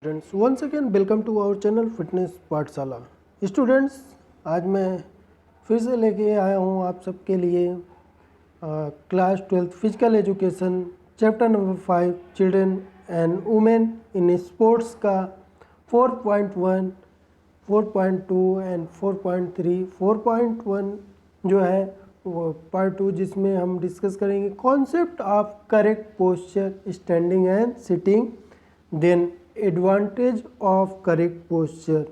Students once again welcome to our channel fitness Pathshala. Students आज मैं फिर से लेके आया हूँ आप सबके लिए class 12 physical education chapter number 5 children and women in sports का 4.1, 4.2 एंड 4.3। 4.1 जो है वो पार्ट 2 जिसमें हम डिस्कस करेंगे concept of correct posture standing and sitting, then advantage of correct posture,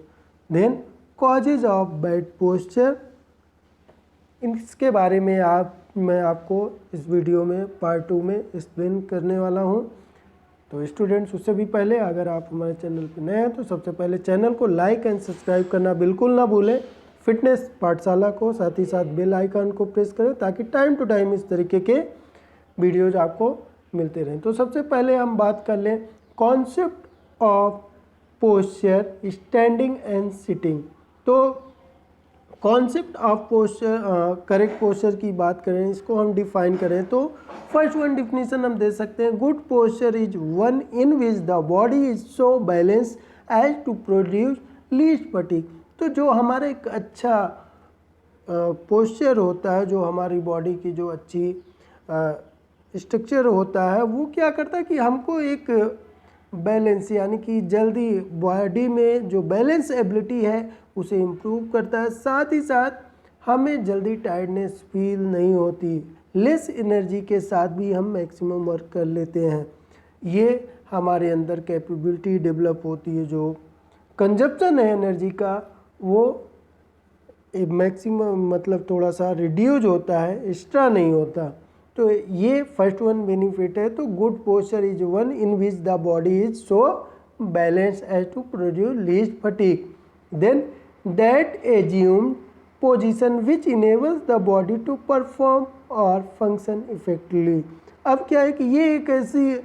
then causes of bad posture। इसके बारे में मैं आपको इस वीडियो में पार्ट 2 में एक्सप्लेन करने वाला हूं। तो स्टूडेंट्स उससे भी पहले अगर आप हमारे चैनल पर नए हैं तो सबसे पहले चैनल को लाइक एंड सब्सक्राइब करना बिल्कुल ना भूलें, फिटनेस पाठशाला को, साथ ही साथ बेल आइकन को प्रेस करें ताकि टाइम टू टाइम इस तरीके के वीडियोज आपको मिलते रहें। तो सबसे पहले हम बात कर लें concept of posture standing and sitting. तो concept of posture correct posture की बात करें, इसको हम डिफाइन करें तो फर्स्ट वन डिफिनीशन हम दे सकते हैं, good posture is one in which the body is so balance as to produce least fatigue. तो जो हमारा एक अच्छा पोस्चर होता है, जो हमारी बॉडी की जो अच्छी स्ट्रक्चर होता है, वो क्या करता है कि हमको एक बैलेंस यानी कि जल्दी बॉडी में जो बैलेंस एबिलिटी है उसे इम्प्रूव करता है। साथ ही साथ हमें जल्दी टायर्डनेस फील नहीं होती, लेस एनर्जी के साथ भी हम मैक्सिमम वर्क कर लेते हैं। ये हमारे अंदर कैपेबिलिटी डेवलप होती है, जो कंजप्शन है एनर्जी का वो मैक्सिमम मतलब थोड़ा सा रिड्यूज होता है, एक्स्ट्रा नहीं होता। तो ये फर्स्ट वन बेनिफिट है। तो good posture is one in which the body is so balance as to produce least fatigue, then that assume position which enables the body to perform or function effectively. अब क्या है कि ये एक ऐसी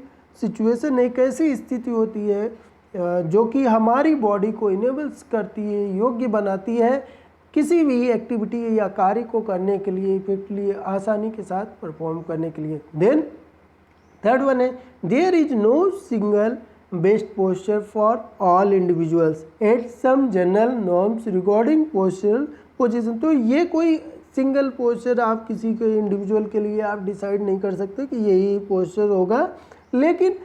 situation, एक ऐसी स्थिति होती है जो कि हमारी बॉडी को इनेबल्स करती है, योग्य बनाती है किसी भी एक्टिविटी या कार्य को करने के लिए, इफेक्टली आसानी के साथ परफॉर्म करने के लिए। देन थर्ड वन है there is no single best posture for all individuals at some general norms regarding postural position. तो ये कोई सिंगल पोस्चर आप किसी के इंडिविजुअल के लिए आप डिसाइड नहीं कर सकते कि यही पोस्चर होगा, लेकिन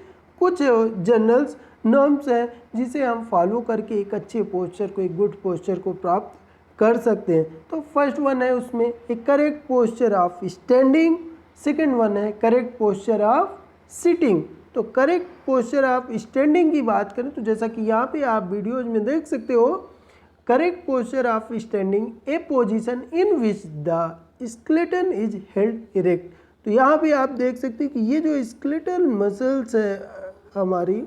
कुछ जनरल्स नॉर्म्स हैं जिसे हम फॉलो करके एक अच्छे पोस्चर को, एक गुड पोस्चर को प्राप्त कर सकते हैं। तो फर्स्ट वन है उसमें एक correct posture of standing, second one है करेक्ट पोस्चर ऑफ सिटिंग। तो करेक्ट पोस्चर ऑफ स्टैंडिंग की बात करें तो जैसा कि यहाँ पे आप वीडियोज में देख सकते हो, correct posture of standing A position in which the skeleton is held erect. तो यहाँ पे आप देख सकते हैं कि ये जो स्केलेटल मसल्स है हमारी,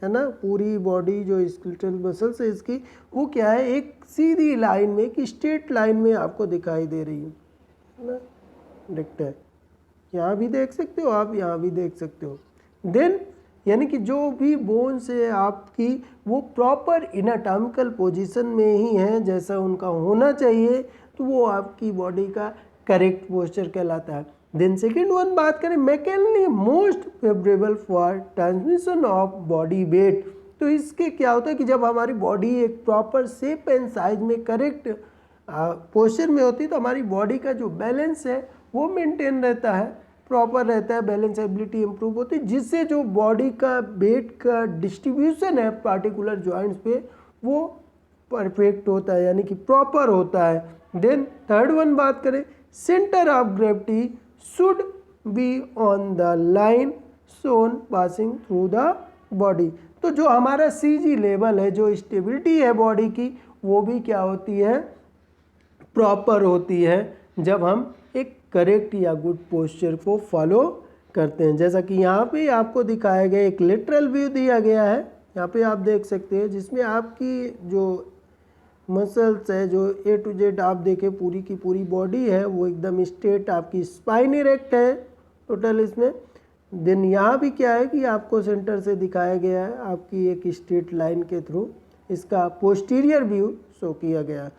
है ना, पूरी बॉडी जो स्केलेटल मसल्स है इसकी, वो क्या है एक सीधी लाइन में, एक स्ट्रेट लाइन में आपको दिखाई दे रही है ना, दिखता है। यहाँ भी देख सकते हो आप, यहाँ भी देख सकते हो। देन यानी कि जो भी बोन्स है आपकी वो प्रॉपर एनाटॉमिकल पोजीशन में ही है जैसा उनका होना चाहिए, तो वो आपकी बॉडी का करेक्ट पोस्चर कहलाता है। देन सेकेंड वन बात करें mechanically most favourable for transmission of body weight. तो इसके क्या होता है कि जब हमारी बॉडी एक प्रॉपर शेप एंड साइज में करेक्ट पोस्चर में होती है तो हमारी बॉडी का जो बैलेंस है वो मेंटेन रहता है, प्रॉपर रहता है, बैलेंस एबिलिटी इंप्रूव होती है, जिससे जो बॉडी का वेट का डिस्ट्रीब्यूशन है पार्टिकुलर जॉइंट्स पे वो परफेक्ट होता है, यानी कि प्रॉपर होता है। देन थर्ड वन बात करें centre of gravity should be on the line shown passing through the body. तो जो हमारा सीजी लेवल है, जो स्टेबिलिटी है बॉडी की, वो भी क्या होती है, प्रॉपर होती है जब हम एक करेक्ट या गुड पोस्चर को फॉलो करते हैं। जैसा कि यहाँ पे आपको दिखाया गया एक लेटरल व्यू दिया गया है, यहाँ पे आप देख सकते हैं, जिसमें आपकी जो मसल्स है, जो ए टू जेड आप देखें पूरी की पूरी बॉडी है वो एकदम स्ट्रेट, आपकी स्पाइन इरेक्ट है टोटल इसमें। देन यहाँ भी क्या है कि आपको सेंटर से दिखाया गया है आपकी एक स्ट्रेट लाइन के थ्रू इसका पोस्टीरियर व्यू शो किया गया है।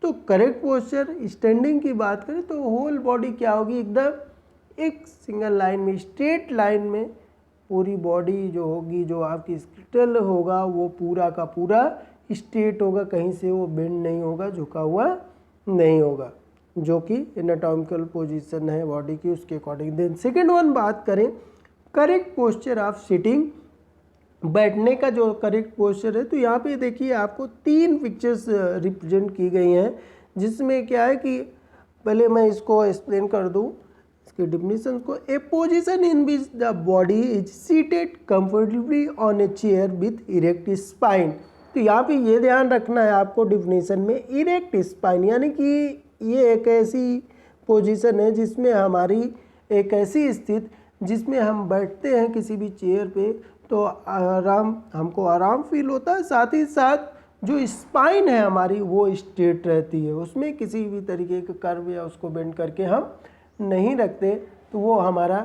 तो करेक्ट पोस्चर स्टैंडिंग की बात करें तो होल बॉडी क्या होगी, एकदम एक सिंगल लाइन में, स्ट्रेट लाइन में पूरी बॉडी जो होगी, जो आपकी स्केलेटल होगा वो पूरा का पूरा स्ट्रेट होगा, कहीं से वो बेंड नहीं होगा, झुका हुआ नहीं होगा, जो कि एनाटॉमिकल पोजीशन है बॉडी की उसके अकॉर्डिंग। देन सेकेंड वन बात करें करेक्ट पोस्चर ऑफ सिटिंग, बैठने का जो करेक्ट पोस्चर है, तो यहाँ पे देखिए आपको 3 पिक्चर्स रिप्रेजेंट की गई हैं, जिसमें क्या है कि पहले मैं इसको एक्सप्लेन कर दूँ इसके डिफिनीशन को। A position in which the body is seated comfortably on a chair with erect spine. तो यहाँ पे ये ध्यान रखना है आपको डिफिनीशन में, इरेक्ट स्पाइन यानी कि ये एक ऐसी पोजीशन है जिसमें हमारी एक ऐसी स्थिति जिसमें हम बैठते हैं किसी भी चेयर पे तो हमको आराम फील होता है, साथ ही साथ जो स्पाइन है हमारी वो स्ट्रेट रहती है, उसमें किसी भी तरीके का कर्व या उसको बेंड करके हम नहीं रखते, तो वो हमारा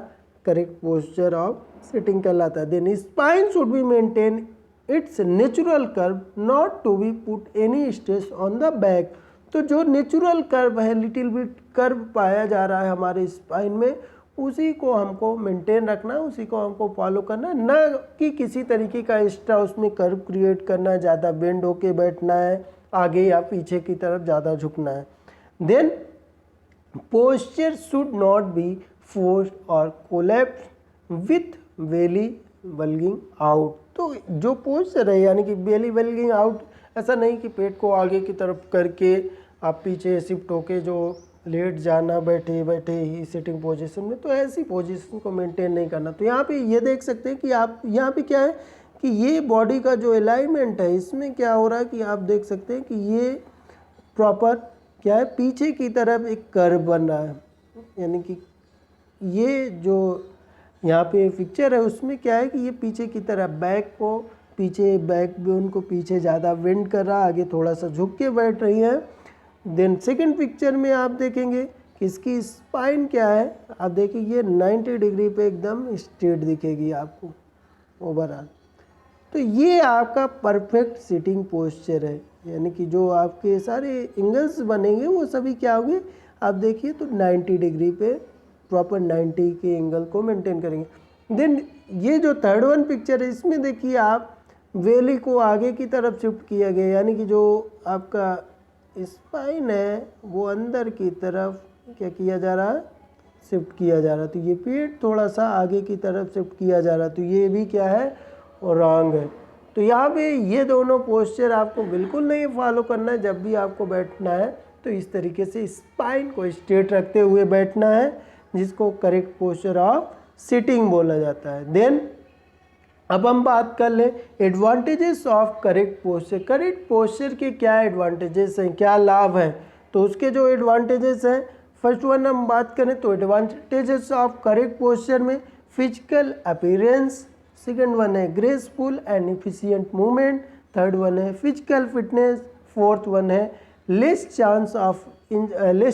करेक्ट पोस्चर ऑफ सिटिंग कहलाता है। Then spine should be maintain its natural curve, not to be put any stress on the back. तो जो नेचुरल कर्व है, लिटिल बिट कर्व पाया जा रहा है हमारे स्पाइन में, उसी को हमको मेंटेन रखना है, उसी को हमको फॉलो करना है, न कि किसी तरीके का एक्स्ट्रा उसमें कर्व क्रिएट करना है, ज़्यादा बेंड होके बैठना है, आगे या पीछे की तरफ ज़्यादा झुकना है। Then posture should not be forced और collapse with belly bulging out. तो जो पोस्चर है यानी कि बेली बल्गिंग आउट, ऐसा नहीं कि पेट को आगे की तरफ करके आप पीछे शिफ्ट होके जो लेट जाना बैठे बैठे ही सिटिंग पोजीशन में, तो ऐसी पोजीशन को मेंटेन नहीं करना। तो यहाँ पे ये देख सकते हैं कि आप यहाँ पे क्या है कि ये बॉडी का जो अलाइनमेंट है इसमें क्या हो रहा है कि आप देख सकते हैं कि ये प्रॉपर क्या है, पीछे की तरफ एक कर्व बन रहा है, यानी कि ये जो यहाँ पे पिक्चर है उसमें क्या है कि ये पीछे की तरफ बैक को पीछे, बैक बोन को पीछे ज़्यादा बेंड कर रहा है, आगे थोड़ा सा झुक के बैठ रही है। देन सेकंड पिक्चर में आप देखेंगे कि इसकी स्पाइन क्या है, आप देखिए ये 90 डिग्री पे एकदम स्ट्रेट दिखेगी आपको ओवरऑल। तो ये आपका परफेक्ट सिटिंग पोस्चर है, यानी कि जो आपके सारे एंगल्स बनेंगे वो सभी क्या होंगे, आप देखिए तो 90 डिग्री पे प्रॉपर 90 के एंगल को मेंटेन करेंगे। देन ये जो थर्ड वन पिक्चर है इसमें देखिए आप वेली को आगे की तरफ शिफ्ट किया गया, यानी कि जो आपका स्पाइन है वो अंदर की तरफ क्या किया जा रहा है, शिफ्ट किया जा रहा है। तो ये पेट थोड़ा सा आगे की तरफ शिफ्ट किया जा रहा है, तो ये भी क्या है और रॉन्ग है। तो यहाँ पे ये दोनों पोस्चर आपको बिल्कुल नहीं फॉलो करना है। जब भी आपको बैठना है तो इस तरीके से स्पाइन को स्ट्रेट रखते हुए बैठना है, जिसको करेक्ट पोस्चर ऑफ सिटिंग बोला जाता है। देन अब हम बात कर लें advantages of correct posture. Correct posture के क्या एडवांटेजेस हैं, क्या लाभ हैं, तो उसके जो एडवांटेजेस हैं, फर्स्ट वन हम बात करें तो एडवांटेजेस ऑफ करेक्ट पोस्चर में फिजिकल अपीयरेंस, सेकंड वन है graceful and efficient movement, third one है फिजिकल फिटनेस, फोर्थ वन है less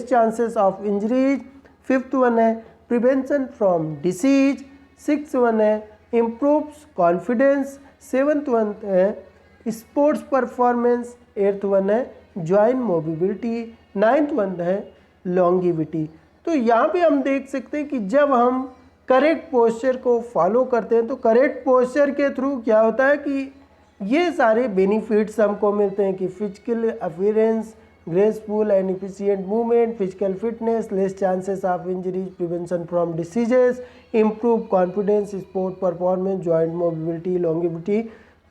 chances of injuries, fifth one है prevention from disease, six one है इम्प्रूव्स कॉन्फिडेंस, सेवन्थ वन है sports performance, eighth one है joint mobility, ninth one है longevity. तो यहाँ पे हम देख सकते हैं कि जब हम करेक्ट पोस्चर को फॉलो करते हैं तो करेक्ट पोस्चर के थ्रू क्या होता है कि ये सारे बेनिफिट्स हमको मिलते हैं कि physical appearance, graceful and efficient movement, physical fitness, less chances of injuries, prevention from diseases, improve confidence, sport performance, joint mobility, longevity.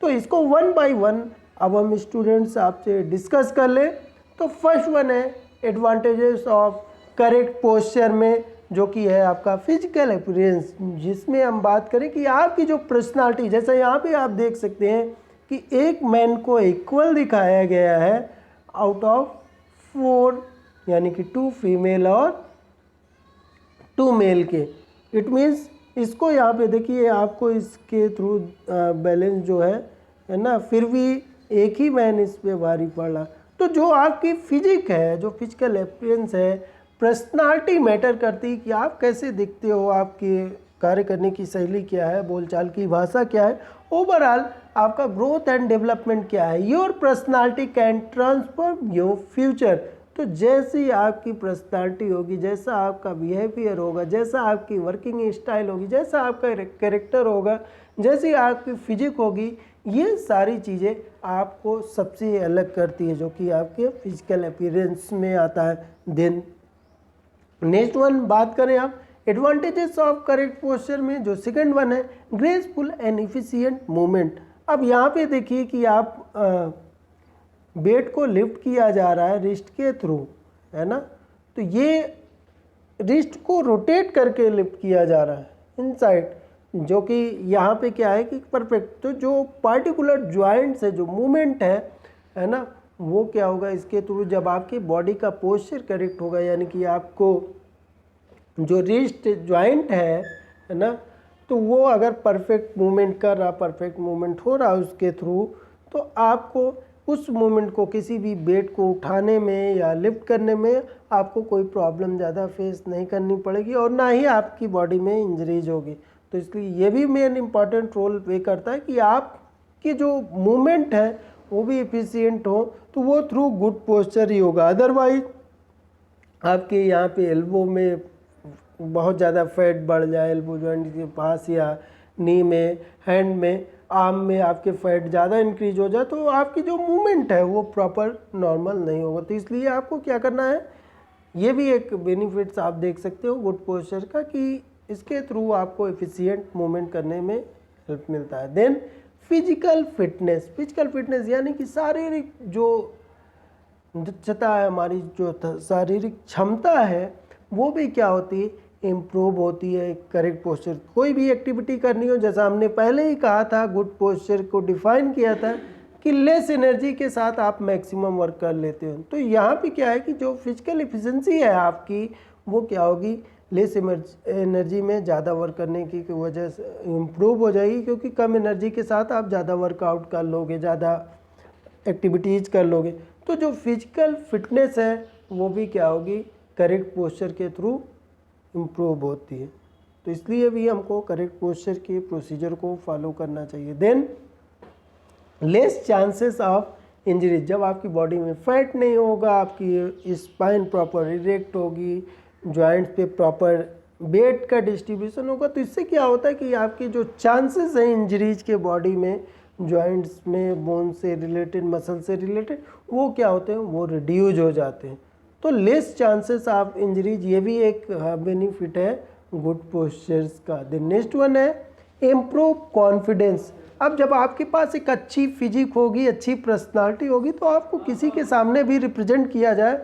तो इसको वन बाय वन अब हम स्टूडेंट्स आपसे डिस्कस कर लें। तो फर्स्ट वन है एडवांटेजेस ऑफ करेक्ट पोस्चर में, जो कि है आपका फिजिकल अपीयरेंस, जिसमें हम बात करें कि आपकी जो पर्सनालिटी, जैसे यहाँ पे आप देख सकते हैं कि एक मैन को इक्वल दिखाया गया है आउट ऑफ 4, यानी कि 2 फीमेल और 2 मेल के। इट मीन्स इसको यहाँ पे देखिए आपको इसके थ्रू बैलेंस जो है ना, फिर भी एक ही मैन इस पे भारी पड़ा। तो जो आपकी फिजिक है, जो फिजिकल अपीयरेंस है, पर्सनालिटी मैटर करती है कि आप कैसे दिखते हो, आपके कार्य करने की शैली क्या है, बोलचाल की भाषा क्या है, ओवरऑल आपका ग्रोथ एंड डेवलपमेंट क्या है। Your personality can transform your future. तो जैसी आपकी पर्सनालिटी होगी, जैसा आपका बिहेवियर होगा, जैसा आपकी वर्किंग स्टाइल होगी, जैसा आपका कैरेक्टर होगा, जैसी आपकी फिजिक होगी, ये सारी चीज़ें आपको सबसे अलग करती है, जो कि आपके फिजिकल अपीयरेंस में आता है। देन नेक्स्ट वन बात करें आप एडवांटेजेस ऑफ करेक्ट पोस्चर में, जो सेकंड वन है ग्रेसफुल एंड इफिशिएंट मूवमेंट। अब यहाँ पे देखिए कि आप वेट को लिफ्ट किया जा रहा है रिस्ट के थ्रू, है ना, तो ये रिस्ट को रोटेट करके लिफ्ट किया जा रहा है इनसाइड, जो कि यहाँ पे क्या है कि परफेक्ट, तो जो पार्टिकुलर जॉइंट्स है, जो मूवमेंट है ना, वो क्या होगा इसके थ्रू, जब आपकी बॉडी का पोस्चर करेक्ट होगा, यानी कि आपको जो रिस्ट जॉइंट है ना, तो वो अगर परफेक्ट मूवमेंट कर रहा, परफेक्ट मूवमेंट हो रहा उसके थ्रू, तो आपको उस मूवमेंट को किसी भी वेट को उठाने में या लिफ्ट करने में आपको कोई प्रॉब्लम ज़्यादा फेस नहीं करनी पड़ेगी और ना ही आपकी बॉडी में इंजरीज होगी। तो इसलिए ये भी मेन इम्पॉर्टेंट रोल प्ले करता है कि आपकी जो मूवमेंट है वो भी एफिशिएंट हो, तो वो थ्रू गुड पोस्चर ही होगा। अदरवाइज आपके यहाँ पे एल्बो में बहुत ज़्यादा फैट बढ़ जाए, एल्बो जॉइंट के पास या नी में, हैंड में, आर्म में आपके फैट ज़्यादा इंक्रीज हो जाए, तो आपकी जो मूवमेंट है वो प्रॉपर नॉर्मल नहीं होगा। तो इसलिए आपको क्या करना है, ये भी एक बेनिफिट्स आप देख सकते हो गुड पोस्चर का, कि इसके थ्रू आपको एफिशिएंट मूवमेंट करने में हेल्प मिलता है। Then physical fitness, physical fitness यानी कि शारीरिक जो दक्षता है, हमारी जो शारीरिक क्षमता है वो भी क्या होती है, इम्प्रूव होती है करेक्ट पोस्चर। कोई भी एक्टिविटी करनी हो, जैसा हमने पहले ही कहा था, गुड पोस्चर को डिफाइन किया था कि लेस एनर्जी के साथ आप मैक्सिमम वर्क कर लेते हो। तो यहाँ पे क्या है कि जो फिजिकल एफिशिएंसी है आपकी वो क्या होगी, लेस एनर्जी में ज़्यादा वर्क करने की वजह से इम्प्रूव हो जाएगी, क्योंकि कम एनर्जी के साथ आप ज़्यादा वर्कआउट कर लोगे, ज़्यादा एक्टिविटीज़ कर लोगे। तो जो फिजिकल फिटनेस है वो भी क्या होगी, करेक्ट पोस्चर के थ्रू इम्प्रूव होती है। तो इसलिए भी हमको करेक्ट पोस्चर के प्रोसीजर को फॉलो करना चाहिए। Than less chances of injury, जब आपकी बॉडी में फैट नहीं होगा, आपकी स्पाइन प्रॉपर इरेक्ट होगी, जॉइंट्स पे प्रॉपर वेट का डिस्ट्रीब्यूशन होगा, तो इससे क्या होता है कि आपकी जो चांसेस हैं इंजरीज के बॉडी में, जॉइंट्स में, बोन से रिलेटेड, मसल से रिलेटेड, वो क्या होते हैं, वो रिड्यूज हो जाते हैं। तो लेस चांसेस ऑफ इंजरीज, ये भी एक बेनिफिट है गुड पोस्चर्स का। द नेक्स्ट वन है इम्प्रूव कॉन्फिडेंस। अब जब आपके पास एक अच्छी फिजिक होगी, अच्छी पर्सनालिटी होगी, तो आपको किसी के सामने भी रिप्रेजेंट किया जाए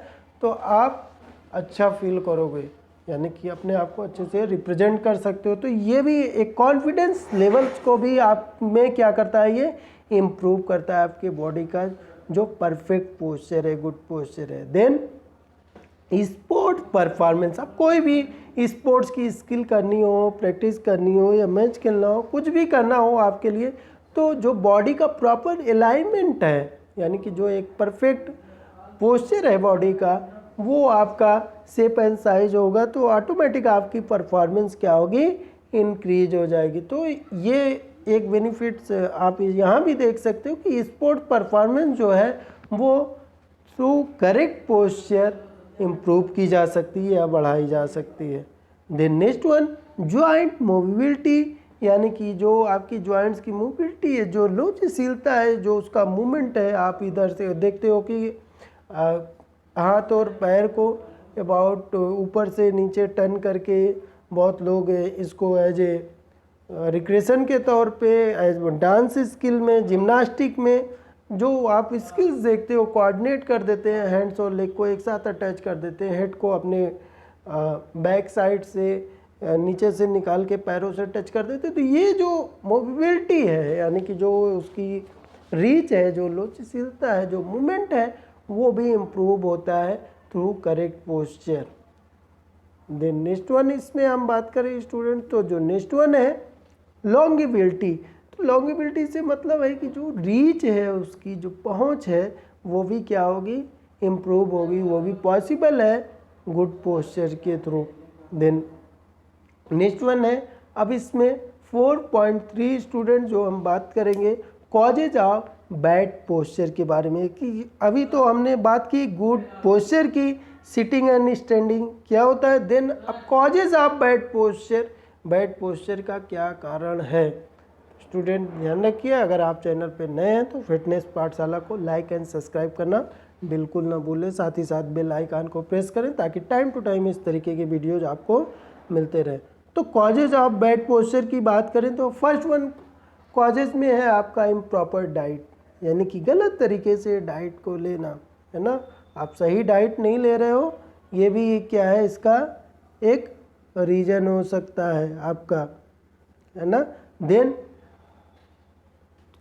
तो आप अच्छा फील करोगे, यानी कि अपने आप को अच्छे से रिप्रेजेंट कर सकते हो। तो ये भी एक कॉन्फिडेंस लेवल्स को भी आप में क्या करता है, ये इम्प्रूव करता है आपके बॉडी का जो परफेक्ट पोस्चर है, गुड पोस्चर है। देन स्पोर्ट परफॉर्मेंस, अब कोई भी स्पोर्ट्स की स्किल करनी हो, प्रैक्टिस करनी हो या मैच खेलना हो, कुछ भी करना हो आपके लिए, तो जो बॉडी का प्रॉपर अलाइनमेंट है, यानी कि जो एक परफेक्ट पोस्चर है बॉडी का, वो आपका शेप एंड साइज होगा, तो ऑटोमेटिक आपकी परफॉर्मेंस क्या होगी, इंक्रीज हो जाएगी। तो ये एक बेनिफिट्स आप यहाँ भी देख सकते हो कि स्पोर्ट परफॉर्मेंस जो है वो थ्रू करेक्ट पोस्चर इम्प्रूव की जा सकती है या बढ़ाई जा सकती है। Then next one joint mobility, यानी कि जो आपकी जॉइंट्स की मोबिलिटी है, जो लचीलता है, जो उसका मूवमेंट है, आप इधर से देखते हो कि हाथ और पैर को अबाउट ऊपर से नीचे टर्न करके बहुत लोग इसको एज ए रिक्रेशन के तौर पे, एज डांस स्किल में, जिम्नास्टिक में जो आप स्किल्स देखते हो, कोऑर्डिनेट कर देते हैं, हैंड्स और लेग को एक साथ अटैच कर देते हैं, हेड को अपने बैक साइड से नीचे से निकाल के पैरों से टच कर देते हैं। तो ये जो मोबिलिटी है, यानी कि जो उसकी रीच है, जो लचीलता है, जो मूवमेंट है, वो भी इम्प्रूव होता है through correct posture. Then next one, इसमें हम बात करें स्टूडेंट, तो जो नेक्स्ट वन है लॉन्गेविटी। तो लॉन्गेविटी से मतलब है कि जो रीच है, उसकी जो पहुंच है, वो भी क्या होगी, इम्प्रूव होगी, वो भी पॉसिबल है गुड पोस्चर के थ्रू। देन नेक्स्ट वन है, अब इसमें 4.3 स्टूडेंट जो हम बात करेंगे कॉजेज ऑफ बैड पोस्चर के बारे में कि अभी तो हमने बात की गुड पोस्चर की, सिटिंग एंड स्टैंडिंग क्या होता है। देन अब कॉजेज ऑफ बैड पोस्चर का क्या कारण है। स्टूडेंट ध्यान रखिए, अगर आप चैनल पे नए हैं तो फिटनेस पाठशाला को लाइक एंड सब्सक्राइब करना बिल्कुल ना भूलें, साथ ही साथ बेल आइकन को प्रेस करें ताकि टाइम टू टाइम इस तरीके के वीडियोज आपको मिलते रहे। तो कॉजेज ऑफ बैड पोस्चर की बात करें तो फर्स्ट वन कॉजेज में है आपका इम्प्रॉपर डाइट, यानी कि गलत तरीके से डाइट को लेना, है ना। आप सही डाइट नहीं ले रहे हो, ये भी क्या है, इसका एक रीज़न हो सकता है आपका, है ना। देन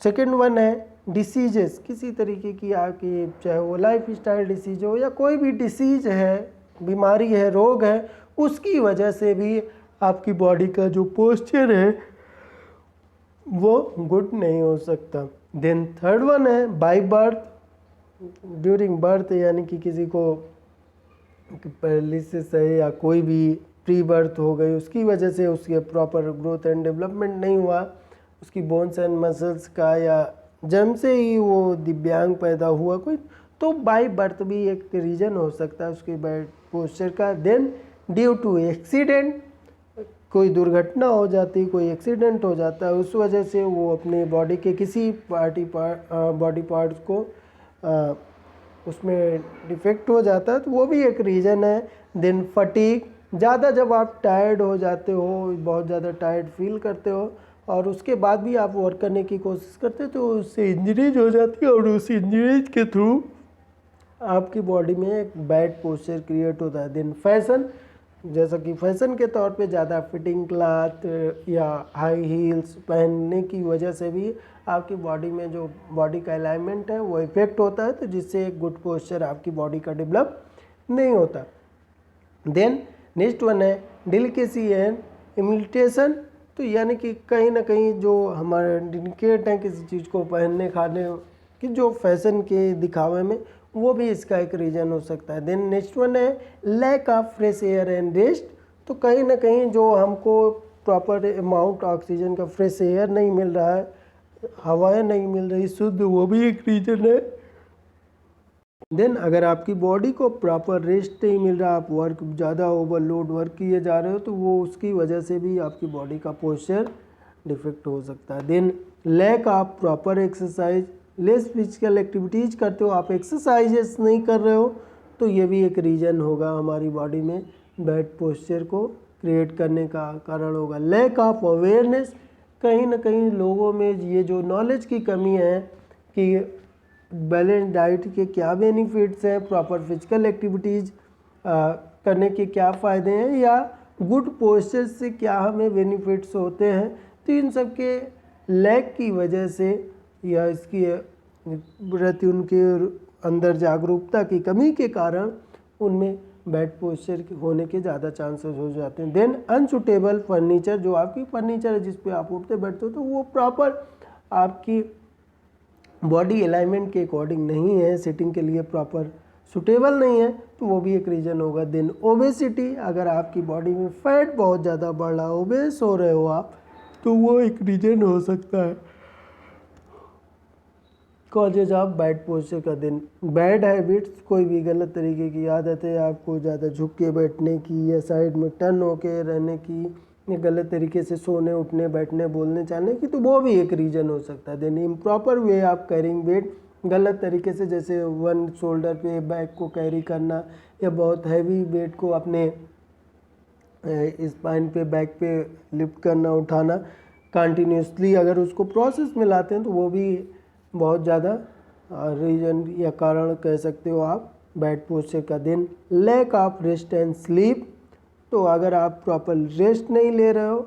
सेकेंड वन है डिसीजेस, किसी तरीके की आपकी चाहे वो लाइफ स्टाइल डिसीज हो या कोई भी डिसीज है, बीमारी है, रोग है, उसकी वजह से भी आपकी बॉडी का जो पोस्चर है वो गुड नहीं हो सकता। देन थर्ड वन है बाय बर्थ, ड्यूरिंग बर्थ, यानी कि किसी को पैरालिसिस है या कोई भी प्री बर्थ हो गई, उसकी वजह से उसके प्रॉपर ग्रोथ एंड डेवलपमेंट नहीं हुआ, उसकी बोन्स एंड मसल्स का, या जन्म से ही वो दिव्यांग पैदा हुआ कोई, तो बाय बर्थ भी एक रीज़न हो सकता है उसके बैड पोस्चर का। देन ड्यू टू एक्सीडेंट, कोई दुर्घटना हो जाती, कोई एक्सीडेंट हो जाता है, उस वजह से वो अपने बॉडी के किसी बॉडी पार्ट्स को उसमें डिफेक्ट हो जाता है, तो वो भी एक रीज़न है। देन फटीग, ज़्यादा जब आप टायर्ड हो जाते हो, बहुत ज़्यादा टायर्ड फील करते हो और उसके बाद भी आप वर्क करने की कोशिश करते हो तो उससे इंजरीज हो जाती है और उस इंजरीज के थ्रू आपकी बॉडी में एक बैड पोस्चर क्रिएट होता है। देन फैशन, जैसा कि फैशन के तौर पे ज़्यादा फिटिंग क्लॉथ या हाई हील्स पहनने की वजह से भी आपकी बॉडी में जो बॉडी का अलाइनमेंट है वो इफेक्ट होता है, तो जिससे एक गुड पोस्चर आपकी बॉडी का डेवलप नहीं होता। देन नेक्स्ट वन है डेलिकेसी एंड इमिटेशन, तो यानी कि कहीं ना कहीं जो हमारे डेलिकेट हैं किसी चीज़ को पहनने खाने की, जो फैशन के दिखावे में, वो भी इसका एक रीज़न हो सकता है। देन नेक्स्ट वन है lack of fresh air and rest, तो कहीं ना कहीं जो हमको प्रॉपर अमाउंट ऑक्सीजन का फ्रेश एयर नहीं मिल रहा है, हवाएं नहीं मिल रही शुद्ध, वो भी एक रीज़न है। देन अगर आपकी बॉडी को प्रॉपर रेस्ट नहीं मिल रहा, आप वर्क ज़्यादा ओवरलोड वर्क किए जा रहे हो, तो वो उसकी वजह से भी आपकी बॉडी का पोस्चर डिफेक्ट हो सकता है। Then lack of proper exercise, less physical activities करते हो, आप एक्सरसाइजेस नहीं कर रहे हो, तो ये भी एक रीज़न होगा हमारी बॉडी में बैड पोस्चर को क्रिएट करने का कारण होगा। लैक ऑफ अवेयरनेस, कहीं ना कहीं लोगों में ये जो नॉलेज की कमी है कि बैलेंस डाइट के क्या बेनिफिट्स हैं, प्रॉपर फिजिकल एक्टिविटीज़ करने के क्या फ़ायदे हैं, या गुड पोस्चर से क्या हमें बेनिफिट्स होते हैं, तो इन सब के लैक की वजह से या इसकी प्रति उनके अंदर जागरूकता की कमी के कारण उनमें बैड पोस्चर होने के ज़्यादा चांसेस हो जाते हैं। देन अनसुटेबल फर्नीचर, जो आपकी फर्नीचर है जिस पे आप उठते बैठते हो, तो वो प्रॉपर आपकी बॉडी अलाइनमेंट के अकॉर्डिंग नहीं है, सिटिंग के लिए प्रॉपर सुटेबल नहीं है, तो वो भी एक रीज़न होगा। देन ओबेसिटी, अगर आपकी बॉडी में फैट बहुत ज़्यादा बढ़ रहा, ओबेस हो रहे हो आप, तो वो एक रीज़न हो सकता है कॉजेज ऑफ बैड पोस्चर का। दिन बैड हैबिट्स, कोई भी गलत तरीके की आदत है, आपको ज़्यादा झुक के बैठने की या साइड में टर्न होके रहने की, या गलत तरीके से सोने उठने बैठने बोलने चालने की, तो वो भी एक रीज़न हो सकता है। Then improper way of carrying weight, गलत तरीके से जैसे वन शोल्डर पे बैग को कैरी करना या बहुत हैवी वेट को अपने स्पाइन पे बैक पे लिफ्ट करना उठाना कंटिन्यूसली, अगर उसको प्रोसेस में लाते हैं तो वो भी बहुत ज़्यादा रीज़न या कारण कह सकते हो आप बैड पोस्चर का। Then lack of rest and sleep, तो अगर आप प्रॉपर रेस्ट नहीं ले रहे हो,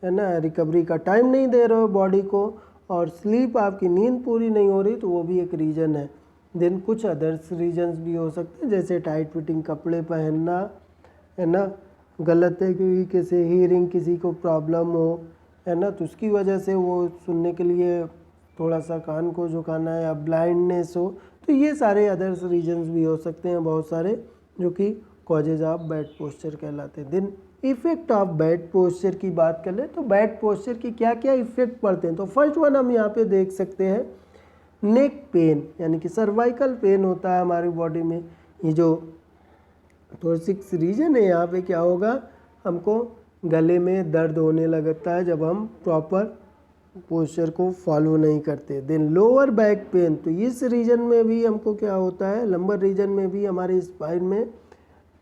है ना, रिकवरी का टाइम नहीं दे रहे हो बॉडी को, और स्लीप आपकी नींद पूरी नहीं हो रही, तो वो भी एक रीज़न है। देन कुछ अदर्स रीजंस भी हो सकते हैं, जैसे टाइट फिटिंग कपड़े पहनना, है ना, गलत तरीके से हीयरिंग, किसी को प्रॉब्लम हो, है ना, तो उसकी वजह से वो सुनने के लिए थोड़ा सा कान को झुकाना, या ब्लाइंडनेस हो, तो ये सारे अदर्स रीजंस भी हो सकते हैं बहुत सारे, जो कि कॉजेज ऑफ बैड पोस्चर कहलाते हैं। Then effect of bad posture की बात कर ले तो बैड पोस्चर की क्या क्या इफेक्ट पड़ते हैं, तो फर्स्ट वन हम यहाँ पे देख सकते हैं नेक पेन यानी कि सर्वाइकल पेन होता है हमारी बॉडी में, ये जो थोरैसिक रीजन है यहाँ पे क्या होगा, हमको गले में दर्द होने लगता है जब हम प्रॉपर पोस्चर को फॉलो नहीं करते। देन लोअर बैक पेन, तो इस रीजन में भी हमको क्या होता है, लंबर रीजन में भी हमारे स्पाइन में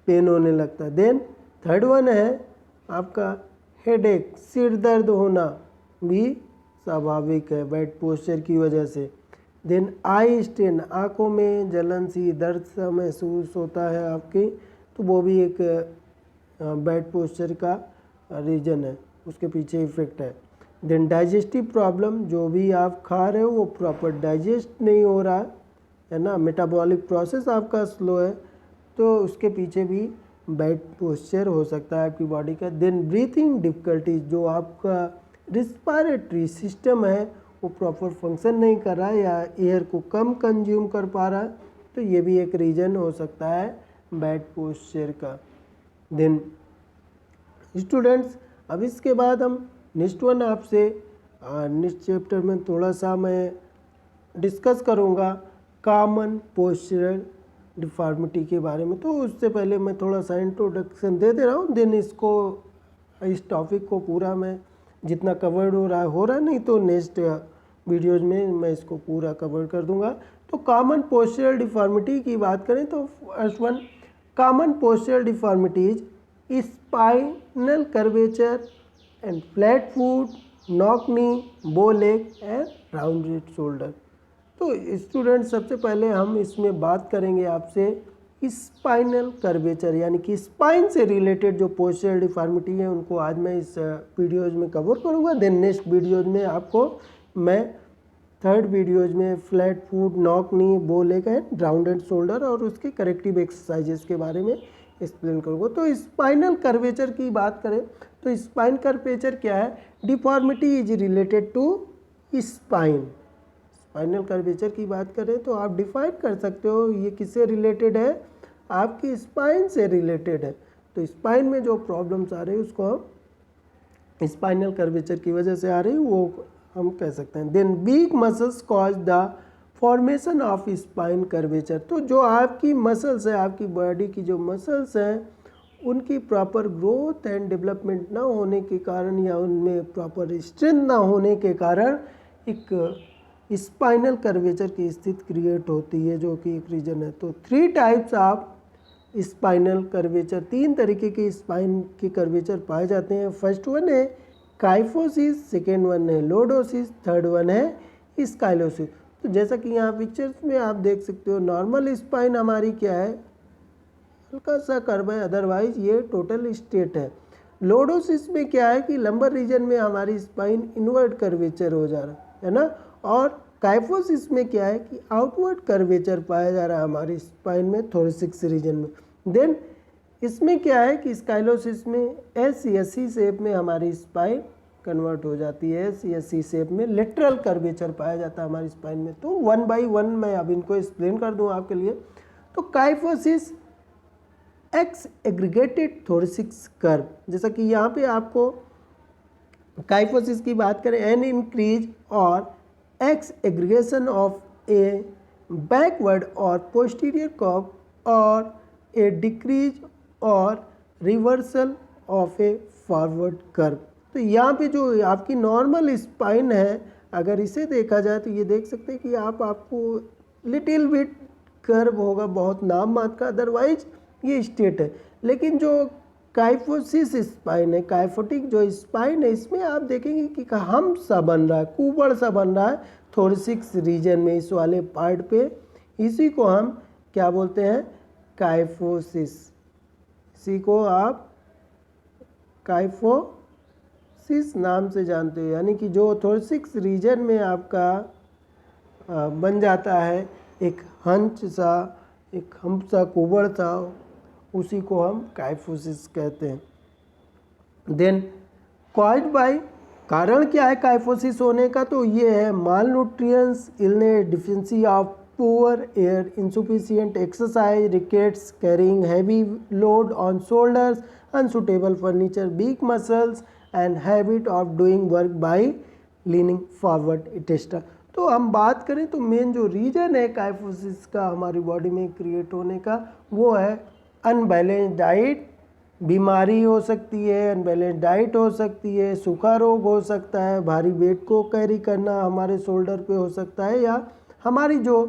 पेन होने लगता है। देन थर्ड वन है आपका हेडेक, सिर दर्द होना भी स्वाभाविक है बैड पोस्चर की वजह से। देन आई स्ट्रेन, आँखों में जलन सी दर्द सा महसूस होता है आपके, तो वो भी एक बैड पोस्चर का रीजन है, उसके पीछे इफेक्ट है। देन डाइजेस्टिव प्रॉब्लम, जो भी आप खा रहे हो वो प्रॉपर डाइजेस्ट नहीं हो रहा है ना, मेटाबॉलिक प्रोसेस आपका स्लो है, तो उसके पीछे भी बैड पोस्चर हो सकता है आपकी बॉडी का। देन ब्रीथिंग डिफ़िकल्टीज, जो आपका रिस्पायरेटरी सिस्टम है वो प्रॉपर फंक्शन नहीं कर रहा है या एयर को कम कंज्यूम कर पा रहा है, तो ये भी एक रीज़न हो सकता है बैड पोस्चर का। देन स्टूडेंट्स, अब इसके बाद हम नेक्स्ट वन आपसे नेक्स्ट चैप्टर में थोड़ा सा मैं डिस्कस करूँगा कॉमन पोस्चरल डिफॉर्मिटी के बारे में। तो उससे पहले मैं थोड़ा सा इंट्रोडक्शन दे रहा हूँ, देन इसको इस टॉपिक को पूरा मैं जितना कवर्ड हो रहा है नहीं तो नेक्स्ट वीडियोज़ में मैं इसको पूरा कवर कर दूँगा। तो कॉमन पोस्चरल डिफॉर्मिटी की बात करें तो first one, common postural deformities spinal curvature and flat foot, knock knee, bow leg and rounded shoulder. तो स्टूडेंट सबसे पहले हम इसमें बात करेंगे आपसे स्पाइनल कर्वेचर यानी कि स्पाइन से रिलेटेड जो पोस्चरल डिफॉर्मिटी है उनको आज मैं इस वीडियोज़ में कवर करूँगा। देन नेक्स्ट वीडियोज़ में आपको मैं थर्ड वीडियोज़ में flat foot, knock knee, bow leg and rounded shoulder और उसके करेक्टिव एक्सरसाइजेस के बारे में एक्सप्लेन करूँगा। तो स्पाइनल कर्वेचर की बात करें तो स्पाइन कर्वेचर क्या है, deformity is related to spine. Spinal curvature की बात करें तो आप डिफाइन कर सकते हो ये किससे रिलेटेड है, आपकी स्पाइन से रिलेटेड है। तो स्पाइन में जो प्रॉब्लम्स आ रही है उसको हम स्पाइनल कर्वेचर की वजह से आ रही है वो हम कह सकते हैं। Then weak muscles cause the formation of spine curvature, तो जो आपकी मसल्स है, आपकी बॉडी की जो मसल्स हैं उनकी प्रॉपर ग्रोथ एंड डेवलपमेंट ना होने के कारण या उनमें प्रॉपर स्ट्रेंथ ना होने के कारण एक स्पाइनल कर्वेचर की स्थिति क्रिएट होती है, जो कि एक रीजन है। तो 3 टाइप्स ऑफ स्पाइनल कर्वेचर, 3 तरीके के स्पाइन के कर्वेचर पाए जाते हैं। फर्स्ट वन है काइफोसिस, सेकेंड वन है लोडोसिस, थर्ड वन है स्काइलोसिस। तो जैसा कि यहाँ पिक्चर्स में आप देख सकते हो, नॉर्मल स्पाइन हमारी क्या है, हल्का सा कर्व है, अदरवाइज ये टोटल स्ट्रेट है। लोडोसिस में क्या है कि लंबर रीजन में हमारी स्पाइन इनवर्ड कर्वेचर हो जा रहा है ना, और काइफोसिस में क्या है कि आउटवर्ड कर्वेचर पाया जा रहा है हमारी स्पाइन में थोरैसिक रीजन में। देन इसमें क्या है कि स्काइलोसिस में एस या सी शेप में हमारी स्पाइन कन्वर्ट हो जाती है, एस या सी शेप में लेटरल कर्वेचर पाया जाता है हमारी स्पाइन में। तो 1 बाय 1 मैं अब इनको एक्सप्लेन कर दूं आपके लिए। तो kyphosis x aggregated thoracic curve, जैसा कि यहाँ पे आपको काइफोसिस की बात करें, एन इंक्रीज और x aggregation of A backward और पोस्टीरियर कर्व और ए डिक्रीज और reversal of A forward curve. तो यहाँ पे जो आपकी नॉर्मल स्पाइन है, अगर इसे देखा जाए तो ये देख सकते हैं कि आपको लिटिल बिट कर्व होगा, बहुत नाम मात्र का, अदरवाइज ये स्ट्रेट है। लेकिन जो काइफोसिस स्पाइन है, काइफोटिक जो स्पाइन है, इसमें आप देखेंगे कि हम सा बन रहा है, कुबड़ सा बन रहा है थोरैसिक रीजन में, इस वाले पार्ट पे। इसी को हम क्या बोलते हैं, काइफोसिस। इसी को आप काइफोसिस नाम से जानते हो, यानी कि जो थोरैसिक रीजन में आपका बन जाता है एक हंच सा, एक हम्प सा, कुबड़ सा, उसी को हम काइफोसिस कहते हैं। देन कॉज्ड बाय, कारण क्या है काइफोसिस होने का, तो ये है mal nutrients, illness, deficiency of poor air, insufficient exercise, rickets, carrying heavy load on shoulders, unsuitable furniture, weak muscles and habit of doing work by leaning forward et cetera. तो हम बात करें तो मेन जो रीजन है काइफोसिस का हमारी body में क्रिएट होने का वो है अनबैलेंस डाइट। बीमारी हो सकती है, अनबैलेंस डाइट हो सकती है, सूखा रोग हो सकता है, भारी वेट को कैरी करना हमारे शोल्डर पे हो सकता है, या हमारी जो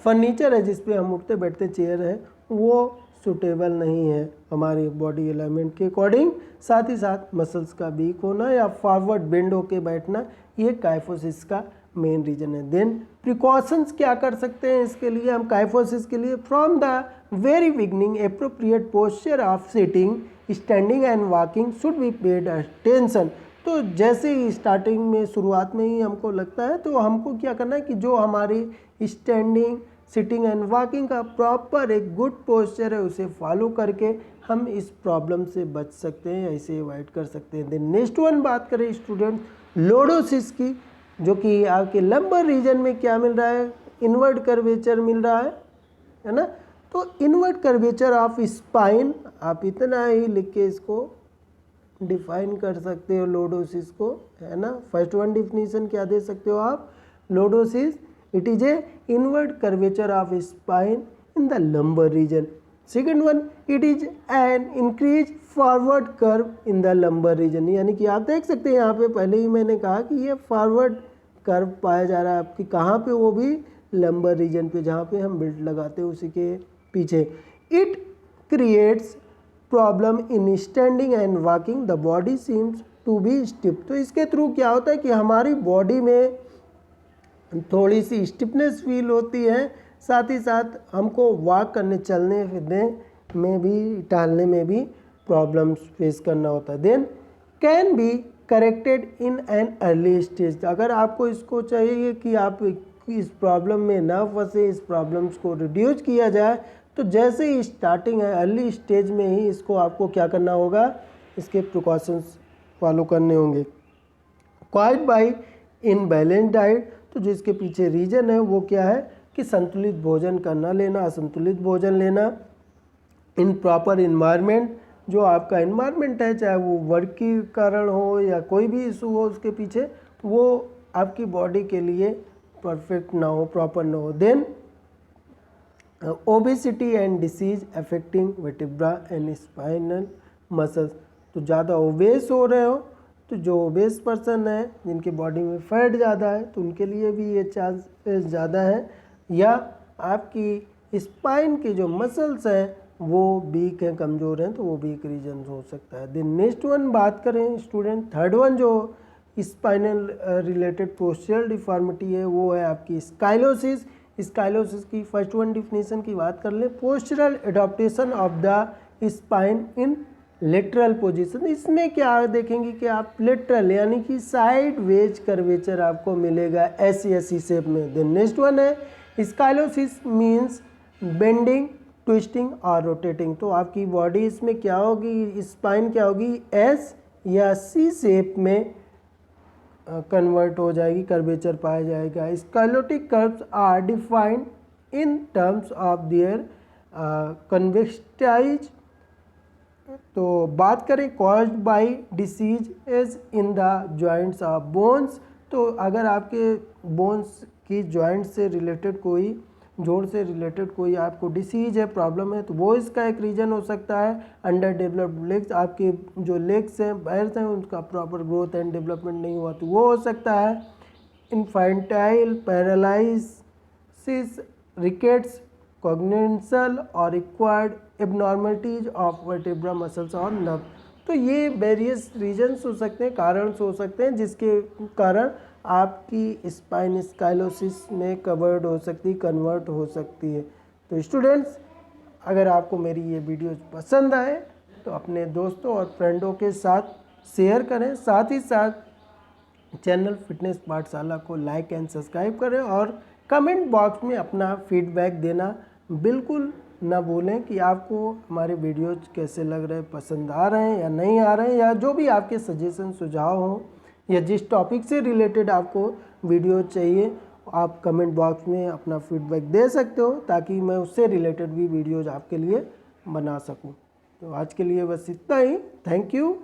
फर्नीचर है जिस पे हम उठते बैठते चेयर है वो सूटेबल नहीं है हमारी बॉडी अलाइनमेंट के अकॉर्डिंग। साथ ही साथ मसल्स का वीक होना या फॉरवर्ड बेंड होके बैठना, ये काइफोसिस का मेन रीजन है। देन प्रिकॉशंस क्या कर सकते हैं इसके लिए हम काइफोसिस के लिए? From the very beginning appropriate posture of sitting, standing and walking should be paid attention. तो जैसे ही स्टार्टिंग में शुरुआत में ही हमको लगता है तो हमको क्या करना है कि जो हमारी स्टैंडिंग, सिटिंग एंड वॉकिंग का प्रॉपर एक गुड पोस्चर है उसे फॉलो करके हम इस प्रॉब्लम से बच सकते हैं या इसे अवॉइड कर सकते हैं। देन नेक्स्ट वन बात करें स्टूडेंट लोडोसिस की, जो कि आपके लंबर रीजन में क्या मिल रहा है? इनवर्ड कर्वेचर मिल रहा है ना। तो इनवर्ड कर्वेचर ऑफ स्पाइन, आप इतना ही लिख के इसको डिफाइन कर सकते हो लोडोसिस को, है ना। फर्स्ट वन डिफिनीशन क्या दे सकते हो आप? Lordosis it is a inward curvature of spine in the lumbar region. Second one it is an increase forward curve in the lumbar region, यानी कि आप देख सकते हैं यहाँ पे पहले ही मैंने कहा कि ये फॉरवर्ड कर्व पाया जा रहा है आपकी कहाँ पे? वो भी लंबर रीजन पे जहाँ पे हम बेल्ट लगाते हैं उसी के पीछे। It creates problem in standing and walking, the body seems to be stiff. तो इसके थ्रू क्या होता है कि हमारी बॉडी में थोड़ी सी स्टिफनेस फील होती है, साथ ही साथ हमको वॉक करने, चलने फिरने में भी, टहलने में भी प्रॉब्लम्स फेस करना होता है। Then can be corrected in an early stage. अगर आपको इसको चाहिए कि आप इस प्रॉब्लम में ना फंसे, इस प्रॉब्लम्स को रिड्यूस किया जाए, तो जैसे ही स्टार्टिंग है अर्ली स्टेज में ही इसको आपको क्या करना होगा? इसके प्रिकॉशंस फॉलो करने होंगे। कॉज्ड बाय इनबैलेंस डाइट, तो जो इसके पीछे रीजन है वो क्या है कि संतुलित भोजन करना लेना, असंतुलित भोजन लेना, इन प्रॉपर इन्वायरमेंट, जो आपका इन्वायरमेंट है चाहे वो वर्क के कारण हो या कोई भी इशू हो उसके पीछे, वो आपकी बॉडी के लिए परफेक्ट ना हो, प्रॉपर ना हो। Then obesity and disease affecting vertebra and spinal muscles, तो ज़्यादा ओबेस हो रहे हो तो जो ओबेस पर्सन है जिनकी बॉडी में फैट ज़्यादा है तो उनके लिए भी ये चांसेस ज़्यादा है, या आपकी स्पाइन की जो मसल्स हैं वो वीक हैं, कमज़ोर हैं, तो वो वीक रीजन हो सकता है। देन नेक्स्ट वन बात करें स्टूडेंट, थर्ड वन जो स्पाइनल रिलेटेड पोस्चरल डिफॉर्मिटी है वो है आपकी स्काइलोसिस। स्काइलोसिस की फर्स्ट वन डिफिनीशन की बात कर लें, postural adaptation of the spine in lateral position. इसमें क्या देखेंगे कि आप लेटरल यानी कि साइड वेज कर्वेचर आपको मिलेगा ऐसी शेप में। देन नेक्स्ट वन है स्काइलोसिस मीन्स बेंडिंग, ट्विस्टिंग और रोटेटिंग। तो आपकी बॉडी इसमें क्या होगी? स्पाइन क्या होगी? एस या सी शेप में कन्वर्ट हो जाएगी, कर्वेचर पाया जाएगा। Scoliotic curves are defined in terms of their convexity. तो बात करें caused by disease is in the joints of bones, तो अगर आपके बोन्स की जॉइंट से रिलेटेड कोई, जोड़ से रिलेटेड कोई आपको डिसीज है, प्रॉब्लम है, तो वो इसका एक रीज़न हो सकता है। अंडर डेवलप्ड लेग्स, आपके जो लेग्स हैं, पैर्स हैं, उनका प्रॉपर ग्रोथ एंड डेवलपमेंट नहीं हुआ तो वो हो सकता है। इन्फेंटाइल पैरालिसिस, रिकेट्स, कॉग्निशनल और acquired abnormalities of vertebra muscles और नर्व। तो ये वेरियस रीजन्स हो सकते हैं, कारण हो सकते हैं जिसके कारण आपकी स्पाइन स्काइलोसिस में कवर्ड हो सकती, कन्वर्ट हो सकती है। तो स्टूडेंट्स, अगर आपको मेरी ये वीडियो पसंद आए तो अपने दोस्तों और फ्रेंडों के साथ शेयर करें, साथ ही साथ चैनल फिटनेस पाठशाला को लाइक एंड सब्सक्राइब करें और कमेंट बॉक्स में अपना फीडबैक देना बिल्कुल ना भूलें कि आपको हमारे वीडियोज कैसे लग रहे हैं, पसंद आ रहे हैं या नहीं आ रहे हैं, या जो भी आपके सजेशन सुझाव हों या जिस टॉपिक से रिलेटेड आपको वीडियो चाहिए आप कमेंट बॉक्स में अपना फीडबैक दे सकते हो ताकि मैं उससे रिलेटेड भी वीडियोज आपके लिए बना सकूं। तो आज के लिए बस इतना ही। Thank you.